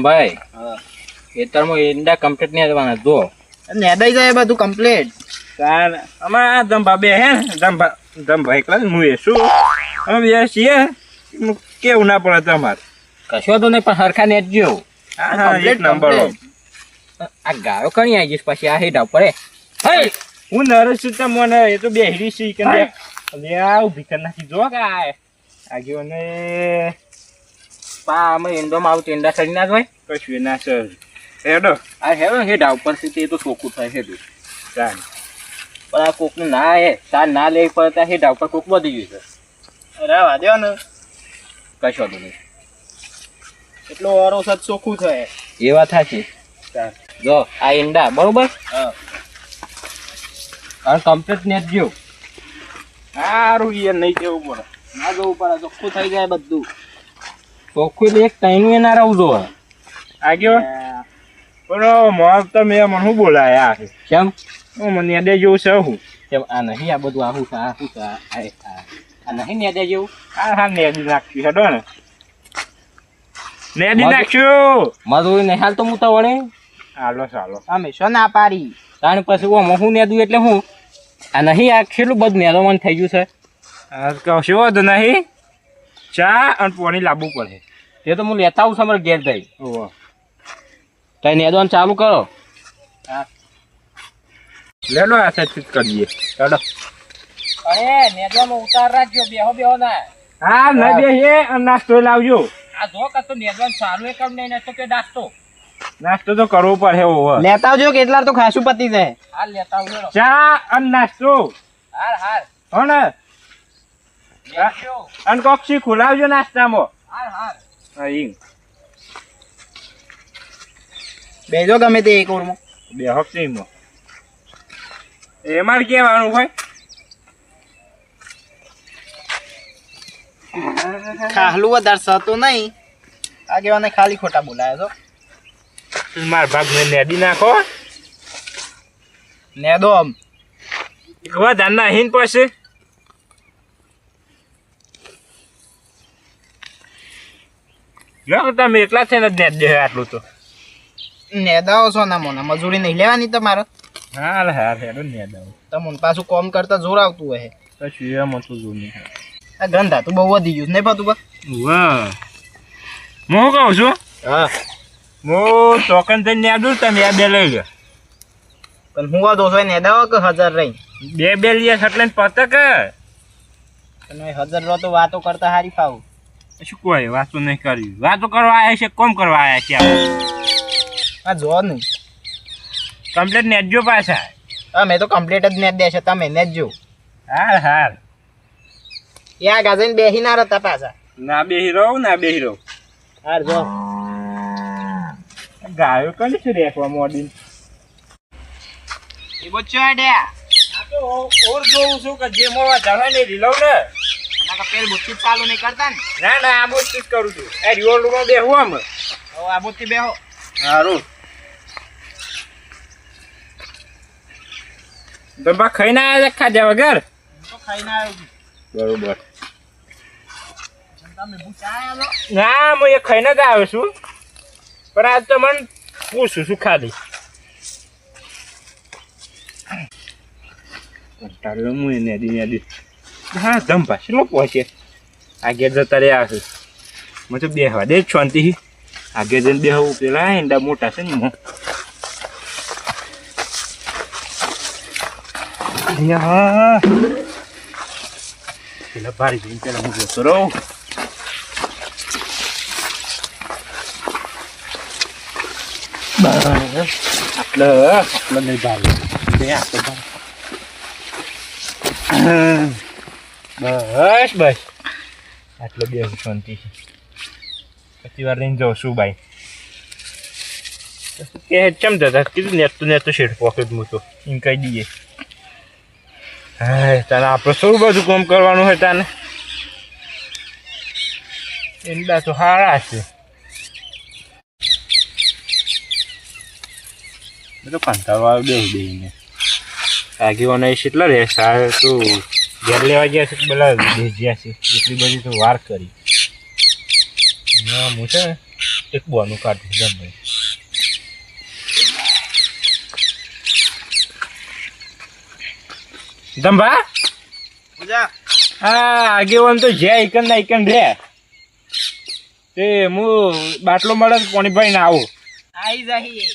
ભાઈ ખેતરમાં ઈંડા કમ્પ્લીટ નહીં આવવાના જો નેદાઈ જાય બધું કમ્પ્લીટ. તાર અમારા ધંભા બે હે ને ધંભા એકલા ને હું શું અમે બે છીએ કેવું ના પડે તમારે. કશો તો નહીં પણ હરખા નેટજો. હા એક નંબર. આ ગાયો કણી આવી જઈશ પછી આ હેઠ પડે. હું નરેશ છું મને એ તો બે હીરી સી કે લે આ ઉભી કરી નાખી જો ગાય આગળ ને પા અમે ઈંડોમાં આવું ઈંડા સડી ના હોય કશું ના સર હેડો આ હેડો હેઠ ઉપર તે તો ચોખ્ખું થાય હેઠું ચાલ પણ આ કોકનું ના હે તાર ના લેવી પડે ત્યાં હેઠ ઉપર કોક વધી ગયું છે. રહેવા દો ને, કશો તો નહીં એટલો વારો સત ચોખ્ખું થાય. એ વાત સાચી. જો આ ઈંડા બરોબર અને કમ્પ્લીટ નેટજો. સારું એ નહીં કેવું પડે ના જવું પડે, ચોખ્ખું થઈ જાય બધું. ચોખ્ખું એક ટાઈમ એ ના રહું જો આગળ પણ મોલ તમે મને શું બોલાયા કેમ હું મને યાદ જેવું છે હું કેમ આ નહીં આ બધું આવું છે આ શું છે આ નહીં નેદે જેવું. હા નેદી નાખ્યું હેડો ને નેદી નાખ્યું મારું નહીં હાલ તો હું તો વળે હાલો ચાલો અમે શું ના પાડી. તાણ પછી હું નેદું એટલે હું આ નહીં આ કેટલું બધું નેદવાનું થઈ ગયું છે. કશું વાંધો નહીં ચા અને પાણી લાવવું પડે એ તો હું લેતા આવું છું અમારે ઘેર થઈ ઓહો કઈ નેદવાનું ચાલુ કરો. લેલો આ સાઈડ કરીએ ચાલો અરે નેદવામાં ઉતાર રાખજો બેહો બેહો ના. હા ના બે હે અને નાસ્તો લાવજો. આ જો કતો નેદવાનું ચાલુ એ કમ નહીં તો કે નાસ્તો નાસ્તો તો કરવો પડે ઓહો લેતા આવજો કેટલા તો ખાસું પતી જાય. હાલ લેતા આવું ચા અને નાસ્તો હાલ હાલ હો ને લેજો. અને કોક્ષી ખોલાવજો નાસ્તામાં હાલ હાલ અહીં બેજો ગમે તે એક ઓરમાં. બે હપ્તીમાં એમાં કેવાનું હોય ખાલું વધારે સતો નહીં, આગેવાને ખાલી ખોટા બોલાયા છો. માર ભાગ ને નેદી નાખો નેદો આમ વધારે નાહીન પછી લો તમે એકલા છે ને નેદ દે આટલું તો નેદાઓ છો ના મોના, મજૂરી નહીં લેવાની તમારે. હાલ હાલ હેડો નેદ આવું તમને પાછું કોમ કરતા જોર આવતું હોય. કશું એમાં તો જો નહીં આ ગંધા તું બહુ વધી ગયું નહીં પાતું બા. વાહ હું કહું છું હા હું ટોકન થઈને નેદું તમે આ બે લઈ લો પણ હું આ દોસો નેદાવો કે 1000 રહી બે બે લીએ એટલે પતે કે તમે 1000 રો તો વાતો કરતા હારી ફાવું. શું કોઈ વાતો નહીં કરી વાતો કરવા આવ્યા છે કોમ કરવા આવ્યા છે આ જો નહીં કમ્પ્લેટ નેટજો પાછા અમે તો કમ્પ્લીટ જ નેદ દેશે, તમે નેદજો. હાલ હાલ યા ગાજઈને બેહી ના રહેતા પાછા. ના બે હીરો ના બે હીરો હાર જો ગાયો કને છે રેખવા મોડી એ બચ્ચો આડ્યા આ તો ઓર જોઉં છું કે જે મોવા જવા નહીં રીલવ ને ના કે પેલ બુટ્ટી ચાલુ નહીં કરતા ને. ના ના આ બોટ કરું છું એ રિવોલ્વરમાં બેહું આમ હવે આ બુટ્ટી બેહો. સારું તો ખાઈને આવ્યા ખાધા વગર તો ખાઈને આવ્યો છું. બરોબર તમે ભૂસા આવ્યા છો? ના હું એ ખાઈને જ આવ્યો છું પણ આજ તો મને પૂછું છું ખાલી હું નેદી હા ધંભા શું પહોંચે આગળ જતા રહ્યા છે મને તો બેહવા દે શાંતિ આગળ જઈને બેહવું પેલા ઈંડા મોટા છે ને હા પેલા ભારી જઈને પેલા હું જોતો રહું આટલો નહીં ભારે બસ બસ આટલો બે શાંતિ પછી વાર રહીને જાઉં શું ભાઈ કે ચમ દાદા કીધું નેટ તો શેઠ પોકેટ હું તો એમ કહી દઈએ હા તારે આપણે શું બધું કામ કરવાનું હોય તાને ઈંડા તો સારા છે બધો કંટાળો આવ્યો દેવું દઈને આગેવાના કેટલા રહે સારા તો ઘેર લેવા ગયા છે પેલા ભેજ્યા છે એટલી બધી તો વાર કરી હું છે ને એક બોનું કાઢી જમભાઈ. જમભા પૂજા હા આગેવાન તો જ્યાં એકન ના એકન રે તે હું બાટલો મળે તો પાણી ભાઈ ના આવું આઈ જાહી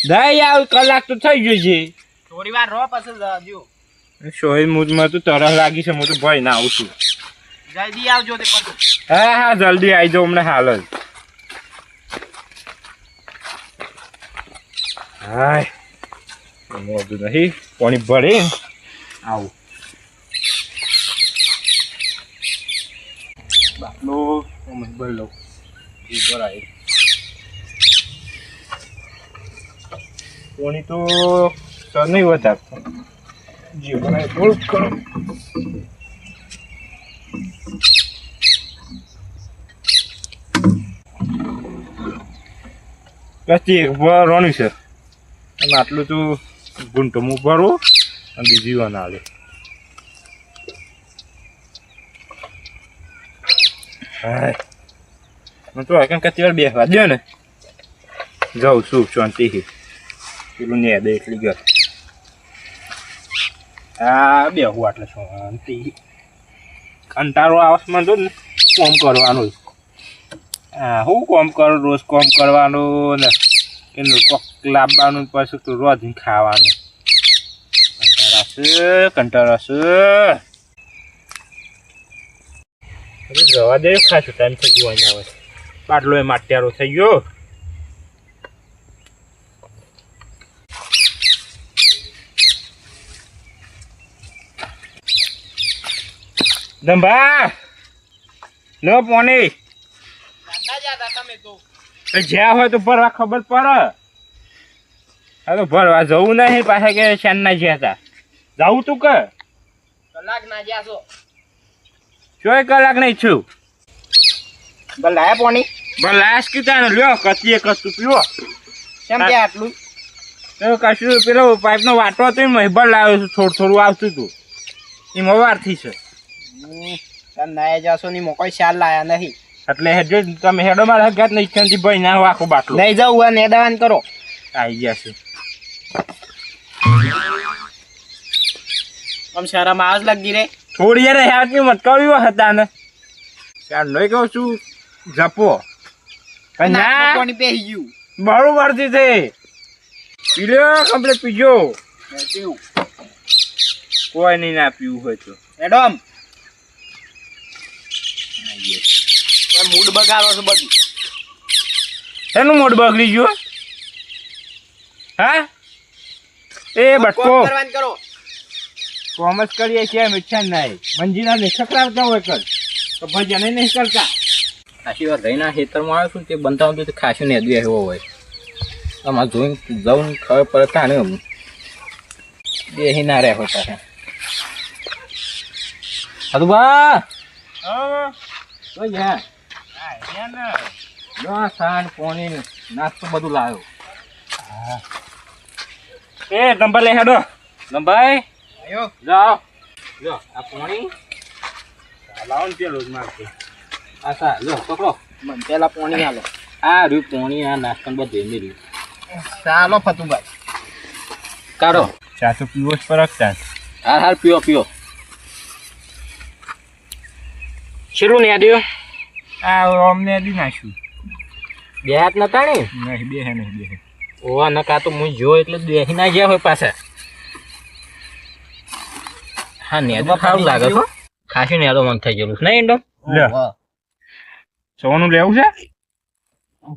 દઈ આવ કલાક તો થઈ ગયો છે થોડી વાર રહો પછી જાજો સોય મુજમાં તો તરસ લાગી છે હું તો ભાઈ ના આવું છું જલ્દી આવજો તે પછી હા હા જલ્દી આવી જાઓ હમણાં હાલ જ હાય મોઢું નહીં પાણી ભરે આવું બાટલો ભરી લઉં એ ભરાય પાણી તો સર નહીં વધારતો જે ભરાય થોડુંક કરો પછી એક ભરવાનું છે અને આટલું તો ગુંટો હું ભરું અને બીજી વાર આવે હા હું તો આખા કતી વાર બેસવા દે ને જાઉં છું શાંતિથી પેલું ને દે એટલી ઘર હા બેહું આટલે શાંતિ કંટાળો આવસમાં તો ને કોમ કરવાનું હા હું કોમ કરું રોજ કોમ કરવાનું ને એનું કોક લાવવાનું પછી તો રોજ ખાવાનું કંટાળાશે જવા દે ખાશું ટાઈમ થઈ ગયો અહીંયા આવે બાટલો એ માટ્યારો થઈ ગયો દંભા લો પોણી ના જાતા તમે તો જ્યાં હોય તો ભરવા ખબર પડે હા તો ભરવા જવું નહીં પાછા કે શાન ના જ્યાં હતા જવું તું કે કલાક ના જાશો ચોય કલાક નહીં છું બલાયા પોણી લાશ કીધા ને લ્યો કચી એક કચું પીવો કેમ કે આટલું તો કશું પેલો પાઇપનો વાટો હતો ને મહિબર લાવ્યો છું થોડું થોડું આવતું હતું એમાં વારથી છે તમે ના જાશો ની મોકોઈ શાલ લાયા નહીં એટલે હેડજો તમે હેડો મારા ઘર નહીં ઈચ્છાથી ભાઈ ના આખો બાટલો નહીં જવું અને એદાવાન કરો આવી ગયા છે આમ શરમ આજ લાગી રે થોડી યાર હેડની મટકાવ્યું હતા ને ચાર નહીં કહું છું જપો ના પાણી પેહી ગયું બરોબર થી છે પીલો કમ્પ્લીટ પીજો પીવું કોઈ નહીં ના પીવું હોય તો મેડમ મૂડ બગાડો છો બધું શેનું મોઢ બગડી ગયું હા એ બટકો કરવાનું કરો કોમર્સ કરીએ છીએ ઈચ્છા નહીં મંજીના ને સકરાવતા હોય કર તો ભજન નહીં કરતા ખાસી વાર રહીના ખેતરમાં આવ્યો છું તે બનતા હતું ખાસી ને દે એવો હોય આમાં જોઈને જવું ખબર પડતા ને બેહી ના રહ્યા હોય પાછા હદુબા સાંજ પોણી નાસ્તો બધું લાવ્યો એ નંબર લે હેડો લંબાઈ આયો જાઓ લો આ પોણી લાવો ને પેલો જ મારતો આ સા લો પકડો મને પેલા પાણી આલો આ રહ્યું પોણી આ નાસ્તો બધું એમ રહ્યું ચાલો ફતુભાઈ કાઢો ચા તો પીવો જ પરખતા હાલ હાલ પીઓ પીઓ છેલ્લું ને આદ્યો આ અમને દી નાખ્યું બે હાથ નતા ને નહીં બે હે નહીં બે હે ઓવા નકા તો હું જો એટલે બેસી ના ગયા હોય પાછા હા નેદો ખાવું લાગે છો ખાસી નેદો મન થઈ ગયેલું નહીં એન્ડો લે સોનું લેવું છે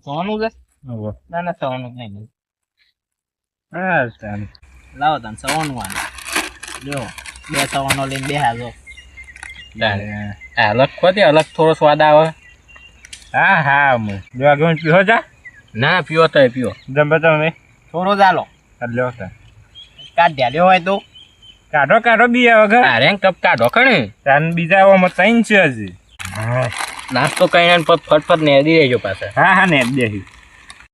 સોનું છે હવે ના ના સોનું નહીં હા ચાલ લાવો તને સોનું વાળું જો બે સોનો લઈને બે હાજો અલગ ખોતી અલગ થોડો સ્વાદ આવે હા હા હું જો આગળ પીવો જા ના પીવો તો પીવો જમ તમે થોડો ચાલો લ્યો તા કાઢ ઢાલ્યો હોય તો કાઢો કાઢો બી વગર અરે કપ કાઢો કણે તાન બીજા આવામાં ત્રણ છે હજી નાસ્તો કઈ ફટફટ નેદી રહેજો પાછા હા હા ને દેખી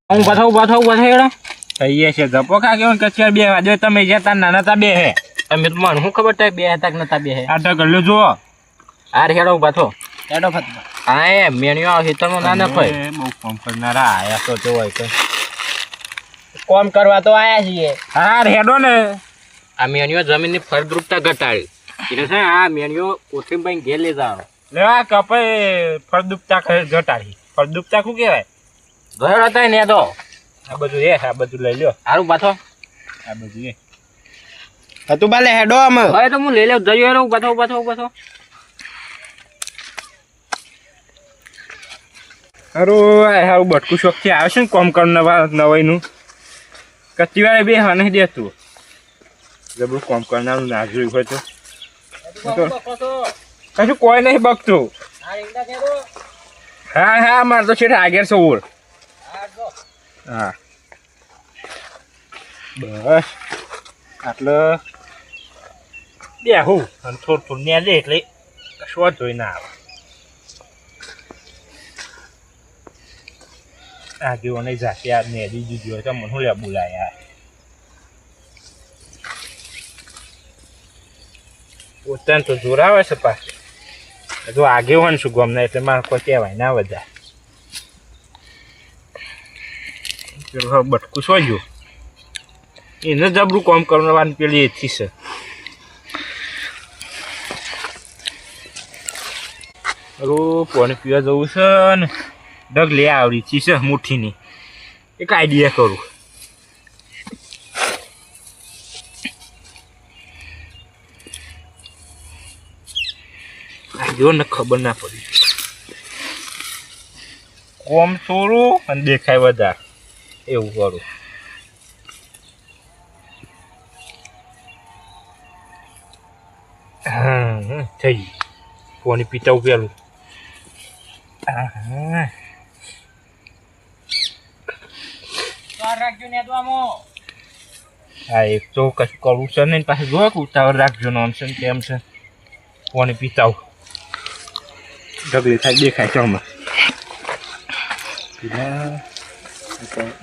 હું બતાવું એડો થઈ છે ધપો ખા કેવું કચ્યા બે વાજો તમે જ્યાં તાર નાના તા બે હે તમે તો મને શું ખબર થાય બે હતા કે નતા બે હે આ તો ગલ્લો જુઓ આ હેડો ઉભા થો હેડો ફતુભાઈ હા એ મેણિયો ખેતરમાં ના નખાય. અમે બહુ કોમ કરનારા આયા તો જો હોય કે કોમ કરવા તો આયા છીએ. હા રેડો ને આ મેણિયો જમીનની ફળદ્રુપતા ઘટાડી એટલે છે આ મેણિયો કોથીમભાઈ ઘેર લઈ જવાનો. લેવા કપે ફળદુપતા ઘટાડી. ફળદુપતા શું કહેવાય? ઘર હતા ને તો આ બધું આ બધું લઈ લ્યો. સારું પાછો આ બધું હતું બાલે હેડો અમે. હવે તો હું લઈ લઉં જઈ રહ્યો પાછો હારું બટકું શોખથી આવે છે ને કોમ કરવા નવાઈનું કચ્છી વાળે બે હા નહીં દેતું જબરું કોમ કરનારું ના જોયું હોય તો કશું કોઈ નહીં બગતું. હા મારે તો છે આગળ છે ઓર. હા બસ આટલે બેહું અને થોડું ને લે એટલે કશું જોઈ ના આવે. આગેવો નહીં જાતે આ નેદી દીધી હોય તો મને શું લે બોલાયા. પોતાને તો જોર આવે છે પાછું જો આગેવાન છું ગમના એટલે મારે કોઈ કહેવાય ના બધા. હવે બટકું સોજ્યું એને જબરું કામ કરવાનું પેલી એથી છે. પાણી પીવા જવું છે ને ડગ લે આવડી ચી છે મુઠ્ઠીની એક આઈડિયા કરું. જો ને ખબર ના પડી કોમ થોડું અને દેખાય વધારે એવું કરું. થઈ પાણી પીતા પેલું હા એક તો કશું કરવું છે ને પાછું જો ઉતાવળ રાખજો ને આમ છે ને તેમ છે પાણી પીતા ઢગલી થાય દેખાય છે આમાં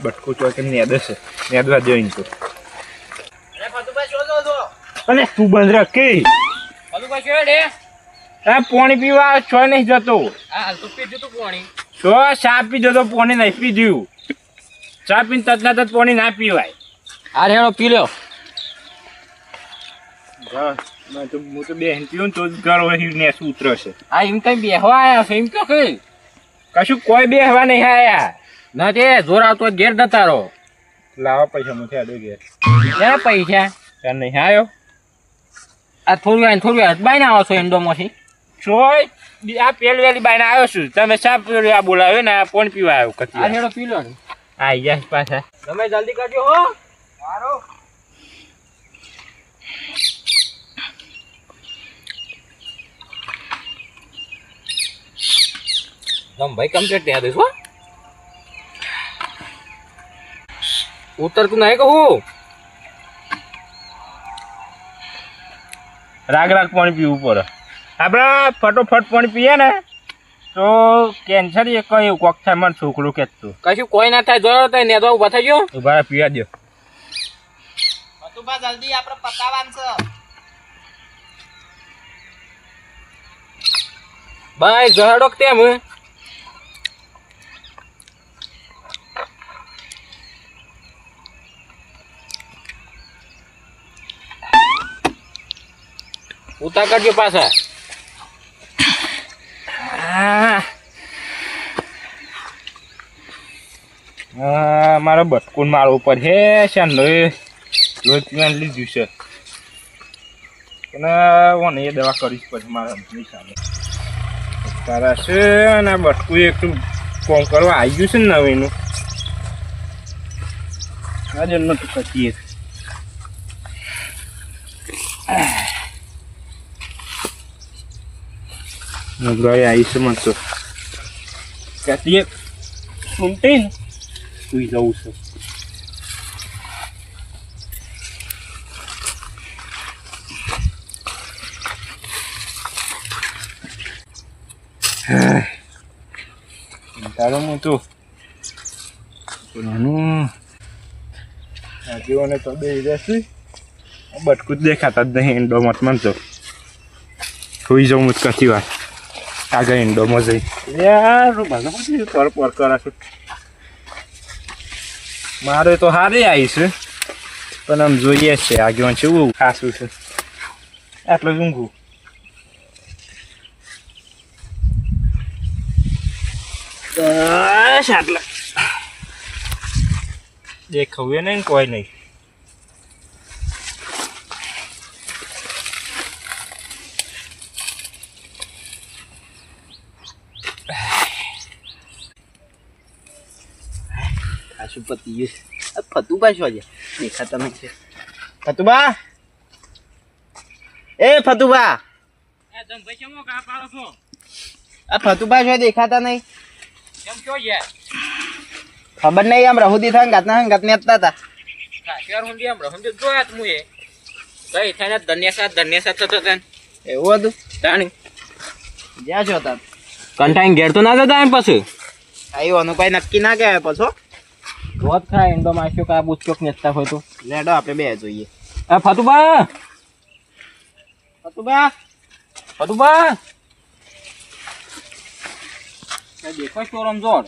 બટકું તો કેમ નેદે છે નેદવા જોઈને તો અને તું બંધ રાખ કે પાણી પીવા છો નહીં જતો છો ચા પી જતો પાણી નહીં પીધું ચા પીને તતના તત પાણી ના પીવાય. આ રેડો પી લ્યો. હું તો બેન પીવું ને તો ઘર હોય ને શું ઉતરશે. આ એમ કઈ બેહવા આયા છે એમ કયો કઈ કશું કોઈ બેહવા નહીં આયા ના તે જોર આવતો ઘેર જતા રહો. લાવા પૈસા મુઠે આડો ઘેર ક્યાં પૈસા ત્યાં નહીં આવ્યો. આ થોડું બાઈ ના આવો છો એન્ડોમાંથી ચોય આ પેલી વેલી બાઈને આવ્યો છું તમે ચા આ બોલાવ્યો ને આ પોણ પીવા આવ્યો આ કતી રેડો પી લો ને. આ યસ પાછા તમે જલ્દી કરજો હો. સારું. ભાઈ કમ્પ્લીટ ત્યાં દઈશ હો. ઉતરતું નહીં કહું રાગ પાણી પીવું પડે. આપણે ફટોફટ પાણી પીએ ને તો કેન્સર એ કયું કોક થાય મને છોકરું કહેતું કશું કોઈ ના થાય જોયો તો ને તો ઉભા થઈ ગયો. ઉભા પીવા દો. હતું બા જલ્દી આપણે પતાવવાનું છે. ભાઈ જહડો તેમ ઉતા કરજો પાછા. મારે બટકુન મારવું પડે છે લોહી લીધું છે અને એ દવા કરીશ પછી મારે સામે તારા છે અને બટકું એક ફોન કરવા આવી ગયું છે ને નવીનું આજે નતું કચીએ ગઈ આવી છે મને તો કચીએ સુનતી ને સુઈ જવું છે. તારો હું તો નાનું આગેવાને તો બે રહેશે બટકું જ દેખાતા જ નહીં એન્ડો મત મને તો સુઈ જાઉં જ કથી વાર આગળ ઇન્ડોમાં જઈ યાર મને પછી પર કરે છે મારે તો હારી આવી છે પણ આમ જોઈએ છે આગળ છે એવું ખાસું છે આટલું જ ઊંઘું બસ આટલા દેખાવું નહીં કોઈ નહીં ખાસું પતી ગયું છે. આ ફતુબા શું છે દેખાતા નથી. ફતુબા એ ફતુબા આ ફતુબા શું દેખાતા નહીં ખબર નહીં આમ રહુદી થાય ગાતના હંગાત ને હતા તા એવું હતું જ્યાં છો તાર કંટાઈને ઘેર તો ના જતા એમ પછી આવ્યું કોઈ નક્કી ના કહેવાય પછી રોજ ખાય ઈંડો માસ્યો કા બુચકોક નેતા હોય તો લેડો આપણે બે જોઈએ. આ ફતુબા ફતુબા ફતુબા દેખો ચોરમ જોડ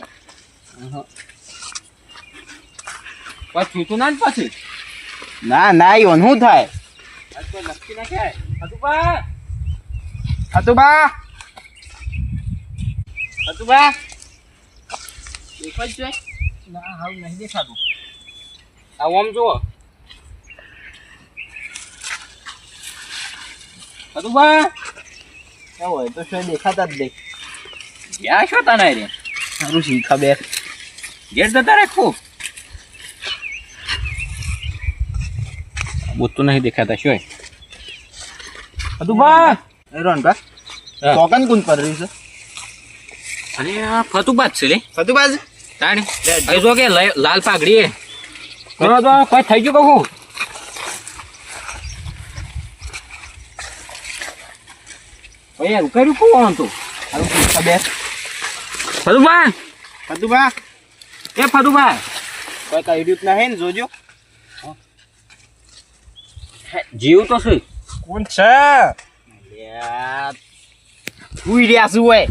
પછી તું ના પછી ના ના આવ્યો શું થાય નક્કી ના ખાય ફતુબા ફતુબા ફતુબા દેખો જ જોઈ ના હાવ નહીં દેખાતું આ ઓમ જુઓ ફતુબા એવું હોય તો શું દેખાતા જ દેખ ક્યાં છો તને રે સારું શી ખબર ઘેર જતા રાખું બુત તો નહીં દેખાતા શું ફતુબા રોનકા ટોકન કોણ પર રહ્યું છે અરે આ ફતુબા જ છે રે ફતુબા જ તાણી અહીં જો કે લાલ પાઘડી હે કરો તો કોઈ થઈ ગયું કહું ભાઈ યાર કર્યું કોણ તો સારું શી ખબર ફતુબા ફતુબા એ ફતુબા કોઈ કહ્યું ના હે ને જોજો જીવ તો છે કોણ છે ઉઈ રહ્યા શું હોય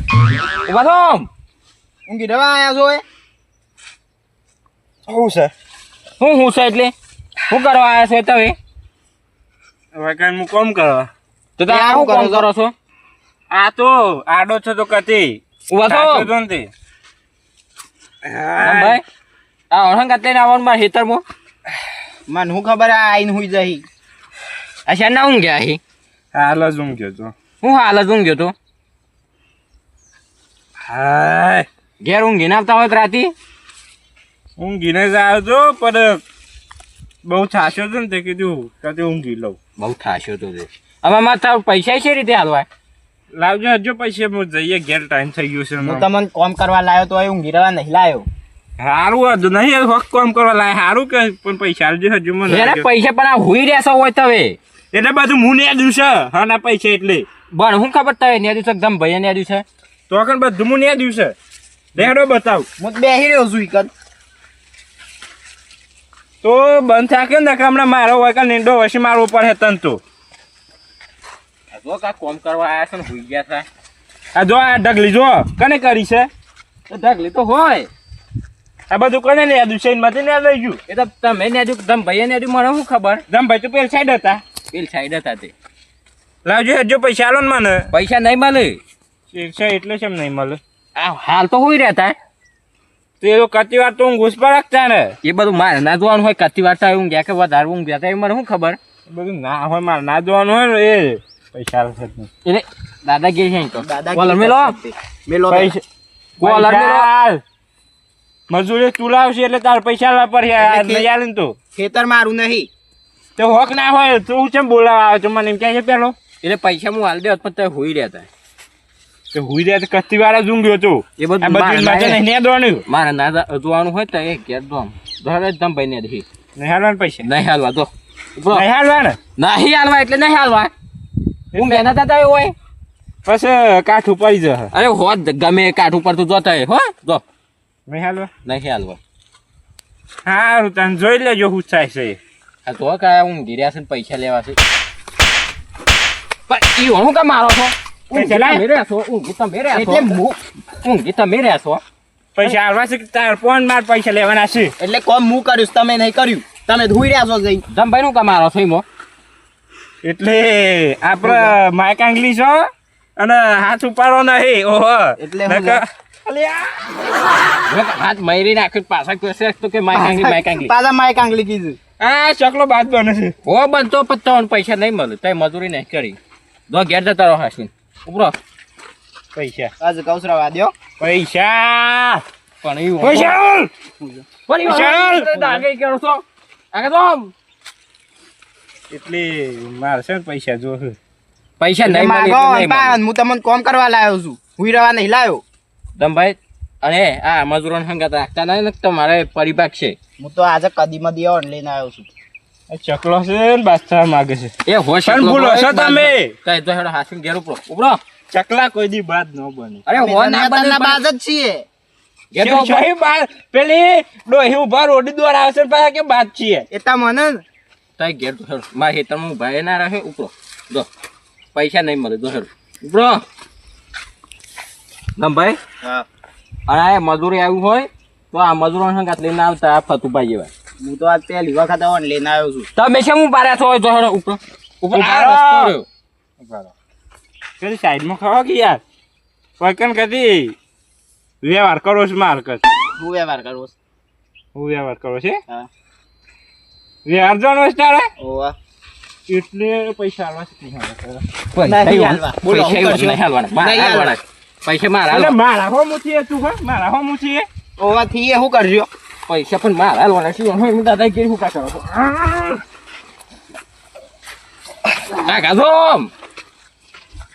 ઉભા થો ઊંઘી રવા આયા છો હોય શું છે હું છે એટલે શું કરવા આવ્યા છો તમે હવે કઈ હું કોમ કરવા તો તમે આ શું શું કામ કરો કરો છો આ તો આડો છે તો કતી ઉભા થો ભાઈ ભાઈ આ ઓળંગાત લઈને આવવાનું મારા ખેતરમાં મને શું ખબર આ આઈને હુઈ જઈ અચ્છા ના ઊંઘ્યા હી હાલ જ ઊંઘ્યો તો હું હાલ જ ઊંઘ્યો તો હાય ઘેર ઊંઘીને આવતા હોય તો રાતી ઊંઘીને જ આવ્યો તો પણ બહુ છાસ્યો હતો ને તે કીધું કે ઊંઘી લઉં બહુ થાશ્યો તો હવે મારે પૈસા છે રીતે હાલવાય લાવજો હજુ પૈસા હું જઈએ ઘેર ટાઈમ થઈ ગયો છે હું તમને કોમ કરવા લાવ્યો તો ઊંઘી રવા નહીં લાવ્યો સારું હતું નહીં હક કામ કરવા લાય સારું કે પણ પૈસા આવજો હજુ મને ઘેર પૈસા પણ આ હુઈ રહેશો હોય તો હવે એટલે બધું હું ને દિવસે હા ના પૈસા એટલે પણ હું ખબર તમે ને દિવસે એકદમ ભાઈ ને દિવસે તો આગળ બધું હું ને દિવસે દેડો બતાવ હું તો બેસી રહ્યો છું ઈકન તો બંધ થાય ને હમણાં મારો હોય કે નીંડો વસી મારો ઉપર હેતન તો જો કા કોમ કરવા આવ્યા છે ને હુઈ ગયા હતા આ જો આ ઢગલી જો કને કરી છે તો ઢગલી તો હોય આ બધું કને ને યાદ છે એમાંથી ને લઈ ગયું એ તો તમે ને એકદમ ભાઈ ને મને શું ખબર જમ ભાઈ તો પેલ સાઈડ હતા પેલી સાઈડ હતા તે લાવજો હજુ પૈસા આલો ને મને પૈસા નહીં મળે શિક્ષા એટલે છે નહીં મળે આ હાલ તો હુઈ રહેતા તો એ તો કતી વાર તો હું ઘૂસ પર રાખતા ને એ બધું મારે ના જોવાનું હોય કતી વાર્તા હું ગયા કે વધારે હું ગયા એ મને શું ખબર બધું ના હોય મારે ના જોવાનું હોય ને એ પૈસા આવશે જ નહીં. એટલે દાદાગીરી છે અહીં તો દાદા કોલર મેલો મેલો પૈસા કોલર મેલો પૈસા મજૂરી તું લાવશે એટલે તાર પૈસા લાવ પર નહીં આલે ને તો ખેતર મારું નહીં તો હોક ના હોય તો હું કેમ બોલાવા આવે તો મને એમ કહે છે પેલો એટલે પૈસા હું હાલ દે પણ તમે હુઈ રહેતા તો હુઈ રહ્યા તો કસ્તી વાર જ ઊંઘ્યો તો એ બધું આ બધું માથે નહીં દોડ્યું મારે ના જોવાનું હોય તો એ ઘેર દોમ ધરે જ ભાઈ ને દે નહીં હાલવાના પૈસા નહીં હાલવા દો નહીં હાલવાના નહીં હાલવા એટલે નહીં હાલવા હું મહેનત હતા હોય પછી કાઠું પડી જશે અરે હોત ગમે કાઠ ઉપર તું જોતા હોય હો જો નહીં હાલવા નહીં હાલવા સારું તને જોઈ લેજો શું થાય છે આ તો કાંઈ હું ગીર્યા છે ને પૈસા લેવા છે પણ ઈ હું કામ મારો છો પૈસા લાય. તમે રહ્યા છો, ઊંઘી તમે રહ્યા છો. એટલે હું ઊંઘી તમે રહ્યા છો. પૈસા આલવા છે કે તાર ફોન માર પૈસા લેવાના છે એટલે કોમ હું કર્યું છે, તમે નહીં કર્યું. તમે ધોઈ રહ્યા છો જઈ. જમભાઈ નું કમારો છો એમાં. એટલે આપડે માઇક આંગલી છો અને હાથ ઉપાડો નહીં ઓહો એટલે હું નકર- અલ્યા, હાથ મયરી નાખ્યો પાછા કહેશે તો કે માઈક આંગલી. પાછા માઈક આંગલી કીધું. આ ચકલો બાદ બને છે હો બનતો પત્તાવન પૈસા નહીં મળે તઈ મજૂરી નહીં કરી દો ઘેર જતા રહો હાસીન ઉપરો. પૈસા આજ કૌસરાવા દ્યો. પૈસા પણ એવું પૈસા આલ. પણ ચાલ. એવું આગળ કરો છો આગળ તો એટલે મારે છે ને પૈસા જોશે પૈસા નહીં મળે માગો એટલે નહીં મળે. પણ હું તમને કોમ કરવા લાવ્યો છું. હુઈ રહેવા નહીં લાવ્યો. દમભાઈ અને આ મજૂરોને સંગાત રાખતા નહીં ને તમારે પરિભાગ છે. હું તો આજે કદીમાં દેવાને લઈને આવ્યો છું. આ ચકલો છે ને બાદશાહ માગે છે એ હોશ પણ એટલો ભૂલો હોય છો બાદ- તમે. કઈ તો હેડો હાસીન ઘેર ઉપરો ઉપરો. ચકલા કોઈ દી બાદ ન બને અરે અમે હો ના જનાતરના બને બાજ જ છીએ. ઘેર તો શહી બાદ પેલી ડોહી ઉભા રોડી દ્વારા આવશે ને પાછા કે બાદ છીએ એ તો મને ને. તઈ ઘેર તો હેડો મારા ખેતરમાં હું ભાઈ ના રહે ઉપરો જો પૈસા નહીં મળે તો હેડો ઉપરો. દમભાઈ હા. અને આ મજૂરી આવ્યું હોય તો આ મજૂરોને સંગાત લઈને આવતા આ ફતુભાઈ જેવા. હું તો આજ પહેલી વખત આવવાને લઈને આવ્યો છું. તમે છે હું બાર્યા છો તો હેડો ઉપરો ઉપર આ ઉભા રસ્તો રહો. રહ્યો. કદી સાઈડમાં ખાવા કે યાર કોઈ કદી વ્યવહાર કરો છો માર કર હું વ્યવહાર કરવો છે. હું વ્યવહાર કરો છે હા. વ્યવહાર જોવાનો છે તારે ઓવા. એટલે પૈસા આલવા છે નહીં આલવા. પૈસા નહીં એવું- હાલવા. બોલો, પૈસા શું એવું કરશો? નહીં હાલવાના. મારા નહીં હાલવાના. પૈસા મારા એટલે હાલવાના. મારા હો મુઠીએ તું હા મારા હો મુઠીએ ઓવા થી એ શું કરજો? પૈસા પણ મારા હાલવાના શું હોય? હું દાદા કેરી શું કાઢો છો? આ ગાધો.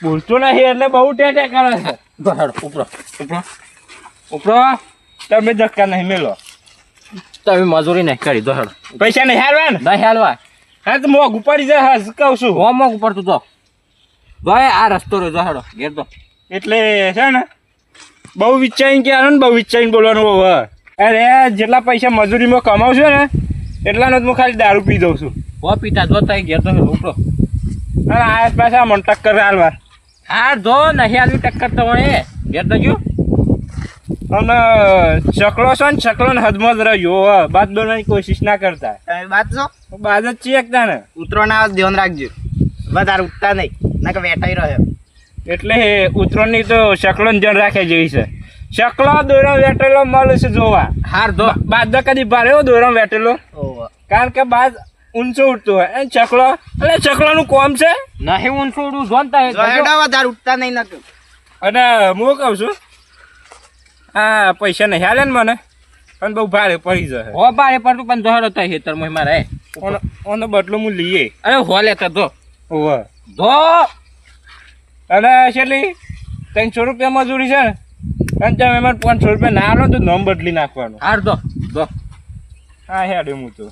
બોલતો નહીં એટલે બહુ ટેટે કરે છે જો હેડો ઉપરો ઉપરો ઉપરો. તમે ધક્કા નહીં મેલો તમે મજૂરી નહીં કરી દો હેડો. પૈસા નહીં હાલવા ને નહીં હાલવા. હા તો મોઘું પડી જાય હસ કહું છું હોમવર્ક ઉપર તું જો. જો આ રસ્તો રહ્યો જો હેડો ઘેર તો. એટલે છે ને બહુ વિચારીને કહેવાનું ને બહુ વિચારીને બોલવાનું હવે અરે જેટલા પૈસા મજૂરીમાં કમાવશો ને એટલાનો જ હું ખાલી દારૂ પી દઉં છું હો પીતા જો તઈ ઘેર તો હેડો ઉપરો. અને આસ પાછા મને ટક્કર હાલવા હા જો નહીં આવી ટક્કર તો એ ઘેર તો જો. અને ચકલો છો ને ચકલો ને હદમાં જ રહ્યો હવે બાદ બનાવવાની કોશિશ ના કરતા તમે વાત છો? બાદ જ છીએ એકતા ને ઉતરોના આવે ધ્યાન રાખજો. વધારે ઉઠતા નહીં ના કે વેટાઈ રહ્યો. એટલે ઉતરણની તો ચકલો ને જણ રાખે જેવી છે ચકલો દોરો વેટેલો મળે છે જોવા હાર જો. બાદ કદી ભારે એવો દોરો વેટેલો ઓવા. કારણ કે બાદ ઊંચો ઉઠતો હોય એ ચકલો એટલે ચકલાનું કોમ છે નહીં હું છોડું જોનતા જો હેડો વધારે ઉઠતા નહીં ના કે. અને હું કહું છું હા પૈસા નહીં હાલે ને મને પણ બહુ ભારે પડી જશે હો બારે પડતું પણ જો હેડો તઈ હેતર મોય મારે. ઓનો બદલો હું લઈએ અરે હો લેતા જો ઓવે જો. અને છેલ્લી 300 રૂપિયા મજૂરી છે ને અને તમે મને 500 રૂપિયા ના આલો તો નામ બદલી નાખવાનું હાર જો જો. હા હેડે હું તો